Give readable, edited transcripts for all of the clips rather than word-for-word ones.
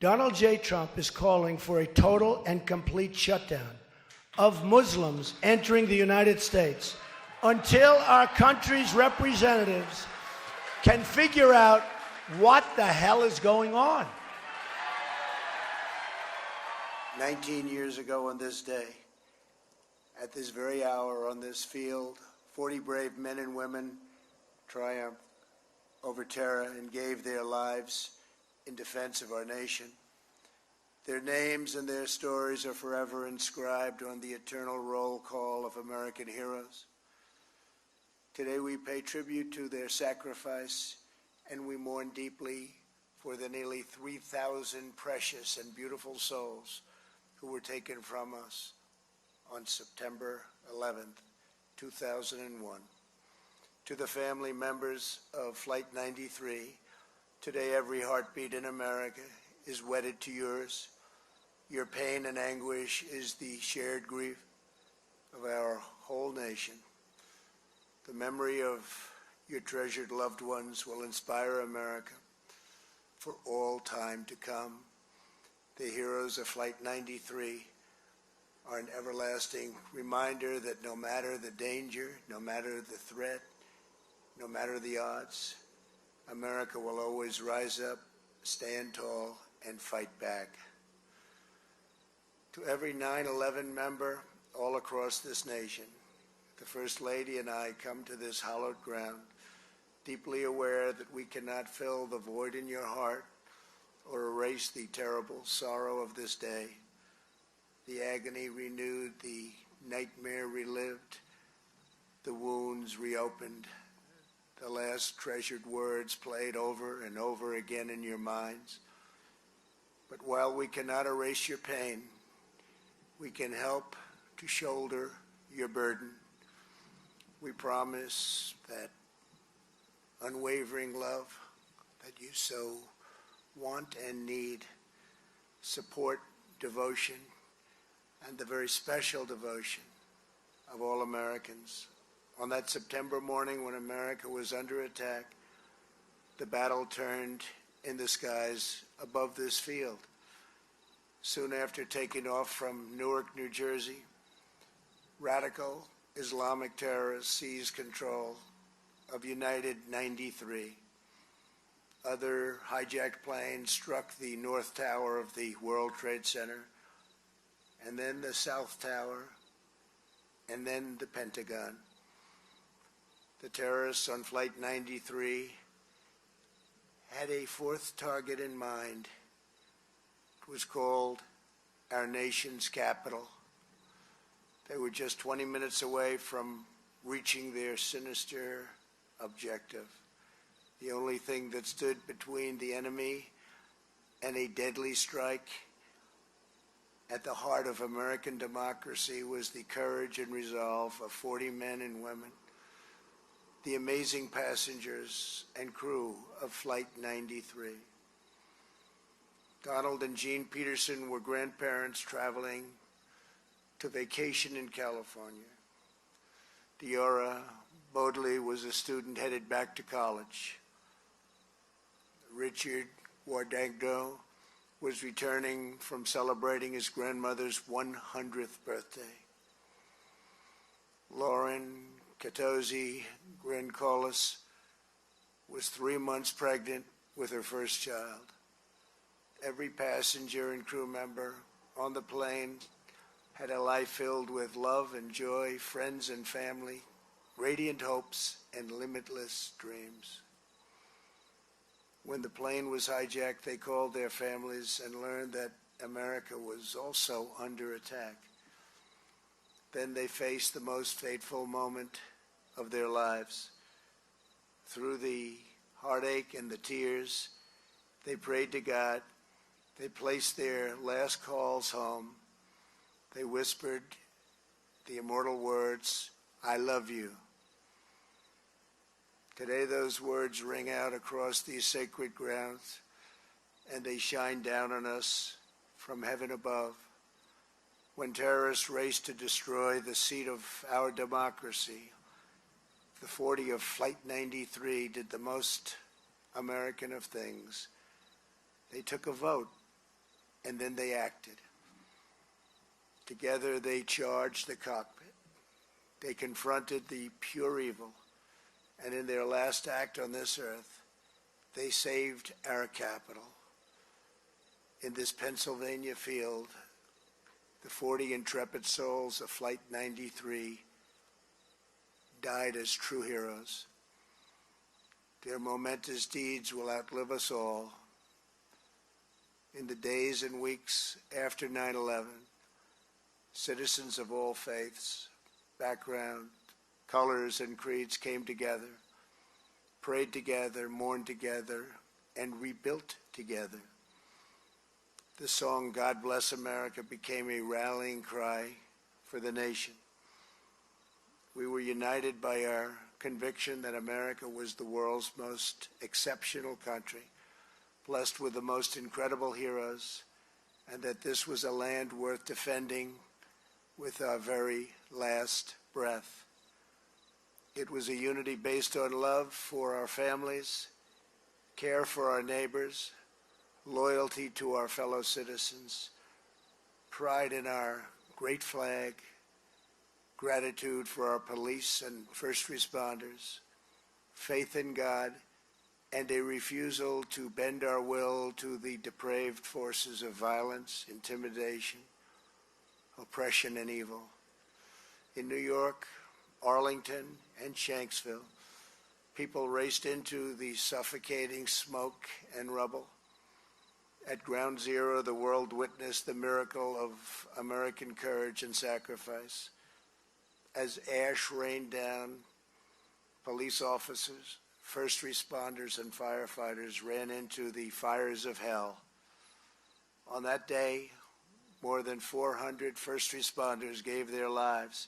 Donald J. Trump is calling for a total and complete shutdown of Muslims entering the United States until our country's representatives can figure out what the hell is going on. 19 years ago on this day, at this very hour on this field, 40 brave men and women triumphed over terror and gave their lives in defense of our nation. Their names and their stories are forever inscribed on the eternal roll call of American heroes. Today we pay tribute to their sacrifice, and we mourn deeply for the nearly 3,000 precious and beautiful souls who were taken from us on September 11th, 2001. To the family members of Flight 93, today every heartbeat in America is wedded to yours. Your pain and anguish is the shared grief of our whole nation. The memory of your treasured loved ones will inspire America for all time to come. The heroes of Flight 93 are an everlasting reminder that no matter the danger, no matter the threat, no matter the odds, America will always rise up, stand tall, and fight back. To every 9/11 member all across this nation, the First Lady and I come to this hallowed ground, deeply aware that we cannot fill the void in your heart or erase the terrible sorrow of this day. The agony renewed, the nightmare relived, the wounds reopened, the last treasured words played over and over again in your minds. But while we cannot erase your pain, we can help to shoulder your burden. We promise that unwavering love that you so want and need, support, devotion, and the very special devotion of all Americans. On that September morning when America was under attack, the battle turned in the skies above this field. Soon after taking off from Newark, New Jersey, radical Islamic terrorists seized control of United 93. Other hijacked planes struck the North Tower of the World Trade Center, and then the South Tower, and then the Pentagon. The terrorists on Flight 93 had a fourth target in mind. It was called our nation's capital. They were just 20 minutes away from reaching their sinister objective. The only thing that stood between the enemy and a deadly strike at the heart of American democracy was the courage and resolve of 40 men and women, the amazing passengers and crew of Flight 93. Donald and Jean Peterson were grandparents traveling to vacation in California. Diora Bodley was a student headed back to college. Richard Wardagdo was returning from celebrating his grandmother's 100th birthday. Lauren Katosi Grincolis was 3 months pregnant with her first child. Every passenger and crew member on the plane had a life filled with love and joy, friends and family, radiant hopes, and limitless dreams. When the plane was hijacked, they called their families and learned that America was also under attack. Then they faced the most fateful moment of their lives. Through the heartache and the tears, they prayed to God. They placed their last calls home. They whispered the immortal words, "I love you." Today those words ring out across these sacred grounds, and they shine down on us from heaven above. When terrorists raced to destroy the seat of our democracy, the 40 of Flight 93 did the most American of things. They took a vote and then they acted. Together they charged the cockpit. They confronted the pure evil, and in their last act on this earth, they saved our capital. In this Pennsylvania field, the 40 intrepid souls of Flight 93 died as true heroes. Their momentous deeds will outlive us all. In the days and weeks after 9/11, citizens of all faiths, background, colors, and creeds came together, prayed together, mourned together, and rebuilt together. The song, "God Bless America," became a rallying cry for the nation. We were united by our conviction that America was the world's most exceptional country, blessed with the most incredible heroes, and that this was a land worth defending with our very last breath. It was a unity based on love for our families, care for our neighbors, loyalty to our fellow citizens, pride in our great flag, gratitude for our police and first responders, faith in God, and a refusal to bend our will to the depraved forces of violence, intimidation, oppression, and evil. In New York, Arlington, and Shanksville, people raced into the suffocating smoke and rubble. At Ground Zero, the world witnessed the miracle of American courage and sacrifice. As ash rained down, police officers, first responders, and firefighters ran into the fires of hell. On that day, more than 400 first responders gave their lives,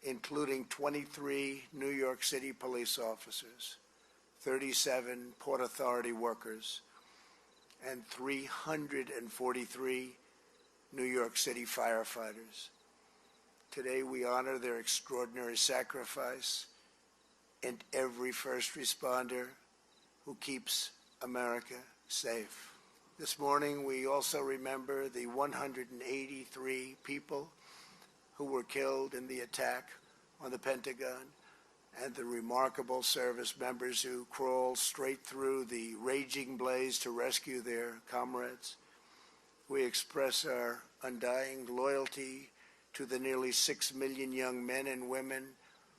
including 23 New York City police officers, 37 Port Authority workers, and 343 New York City firefighters. Today we honor their extraordinary sacrifice and every first responder who keeps America safe. This morning we also remember the 183 people who were killed in the attack on the Pentagon and the remarkable service members who crawled straight through the raging blaze to rescue their comrades. We express our undying loyalty to the nearly 6 million young men and women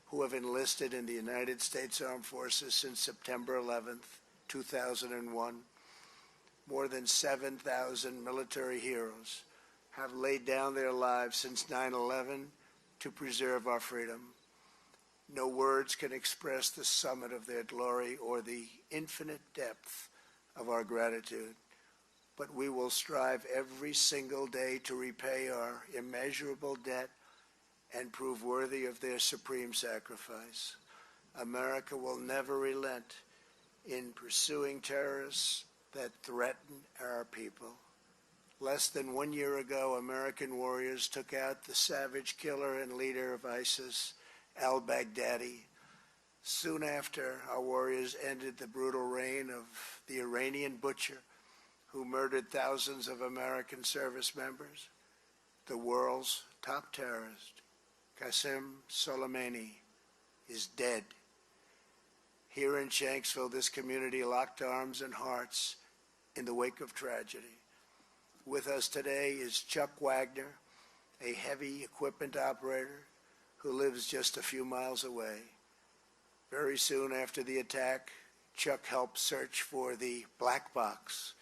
who have enlisted in the United States Armed Forces since September 11th, 2001. More than 7,000 military heroes have laid down their lives since 9/11 to preserve our freedom. No words can express the summit of their glory or the infinite depth of our gratitude, but we will strive every single day to repay our immeasurable debt and prove worthy of their supreme sacrifice. America will never relent in pursuing terrorists that threaten our people. Less than 1 year ago, American warriors took out the savage killer and leader of ISIS, al-Baghdadi. Soon after, our warriors ended the brutal reign of the Iranian butcher who murdered thousands of American service members. The world's top terrorist, Qasem Soleimani, is dead. Here in Shanksville, this community locked arms and hearts in the wake of tragedy. With us today is Chuck Wagner, a heavy equipment operator who lives just a few miles away. Very soon after the attack, Chuck helped search for the black box.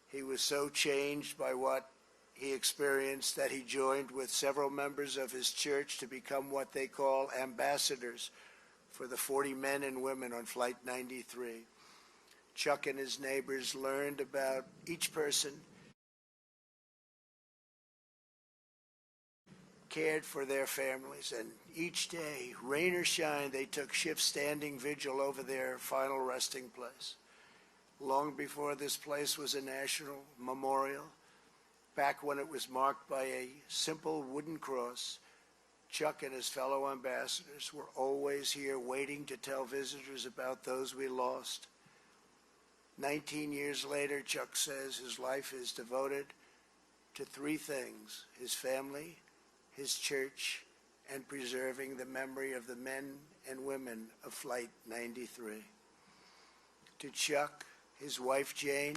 He was so changed by what he experienced that he joined with several members of his church to become what they call ambassadors for the 40 men and women on Flight 93. Chuck and his neighbors learned about each person, cared for their families, and each day, rain or shine, they took shift standing vigil over their final resting place. Long before this place was a national memorial, back when it was marked by a simple wooden cross, Chuck and his fellow ambassadors were always here waiting to tell visitors about those we lost. 19 years later, Chuck says his life is devoted to three things: his family, his church, and preserving the memory of the men and women of Flight 93. To Chuck, his wife Jane,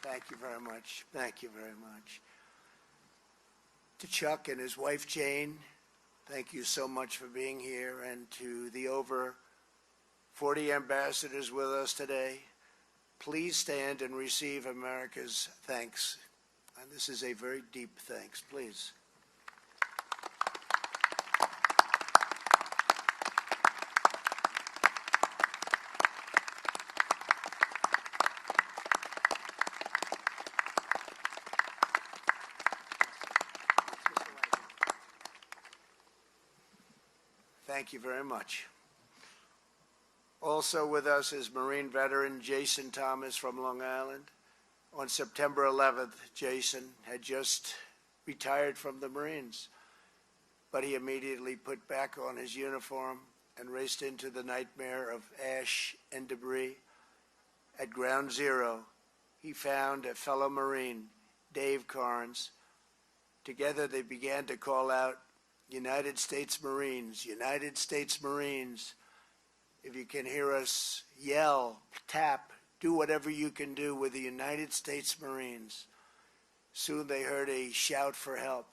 thank you very much. Thank you very much. To Chuck and his wife Jane, thank you so much for being here. And to the over 40 ambassadors with us today, please stand and receive America's thanks. And this is a very deep thanks, please. Thank you very much. Also with us is Marine veteran Jason Thomas from Long Island. On September 11th, Jason had just retired from the Marines, but he immediately put back on his uniform and raced into the nightmare of ash and debris. At Ground Zero, he found a fellow Marine, Dave Carnes. Together they began to call out, "United States Marines, United States Marines." If you can hear us yell, tap, do whatever you can do with the United States Marines. Soon they heard a shout for help.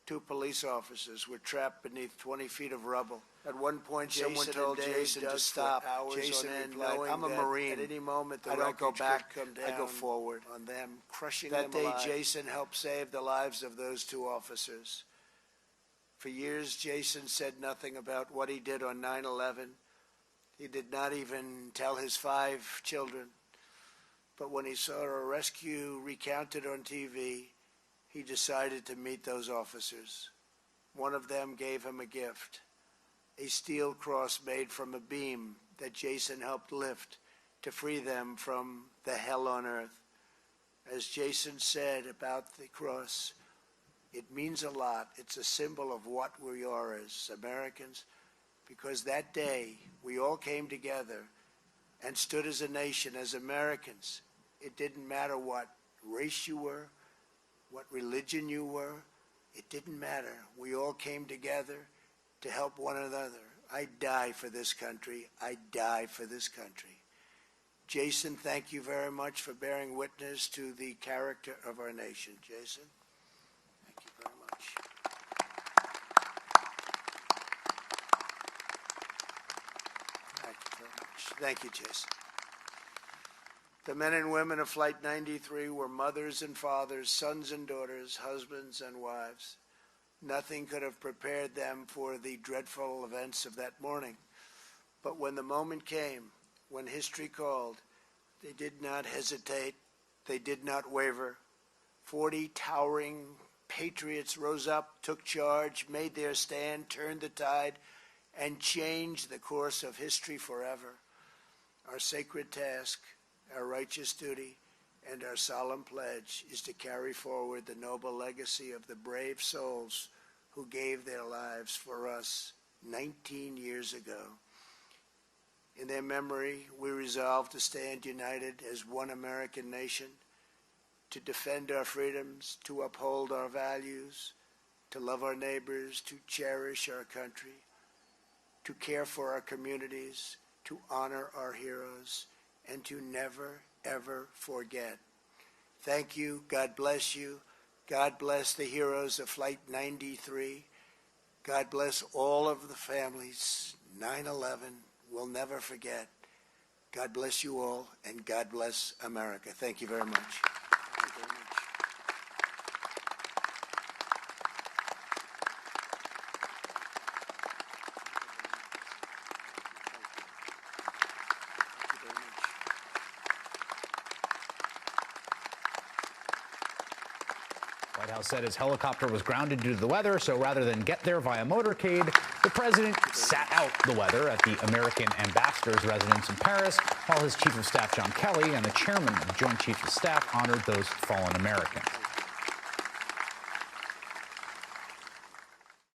Two police officers were trapped beneath 20 feet of rubble. At one point, someone told Jason to stop. Jason replied, "I'm a Marine. At any moment, I don't go back. I go forward." On them, crushing them alive. That day, Jason helped save the lives of those two officers. For years, Jason said nothing about what he did on 9/11. He did not even tell his 5 children. But when he saw a rescue recounted on TV, he decided to meet those officers. One of them gave him a gift, a steel cross made from a beam that Jason helped lift to free them from the hell on earth. As Jason said about the cross, it means a lot. It's a symbol of what we are as Americans, because that day we all came together and stood as a nation, as Americans. It didn't matter what race you were, what religion you were. It didn't matter. We all came together to help one another. I die for this country. I die for this country. Jason, thank you very much for bearing witness to the character of our nation. Jason, thank you very much. Thank you very much. Thank you, Jason. The men and women of Flight 93 were mothers and fathers, sons and daughters, husbands and wives. Nothing could have prepared them for the dreadful events of that morning. But when the moment came, when history called, they did not hesitate, they did not waver. 40 towering patriots rose up, took charge, made their stand, turned the tide, and changed the course of history forever. Our sacred task, our righteous duty, and our solemn pledge is to carry forward the noble legacy of the brave souls who gave their lives for us 19 years ago. In their memory, we resolve to stand united as one American nation, to defend our freedoms, to uphold our values, to love our neighbors, to cherish our country, to care for our communities, to honor our heroes, and to never, ever forget. Thank you. God bless you. God bless the heroes of Flight 93. God bless all of the families. 9/11, we'll never forget. God bless you all, and God bless America. Thank you very much. Thank you very much. White House said his helicopter was grounded due to the weather, so rather than get there via motorcade, the president sat out the weather at the American ambassador's residence in Paris, while his chief of staff, John Kelly, and the chairman of the Joint Chiefs of Staff honored those fallen Americans.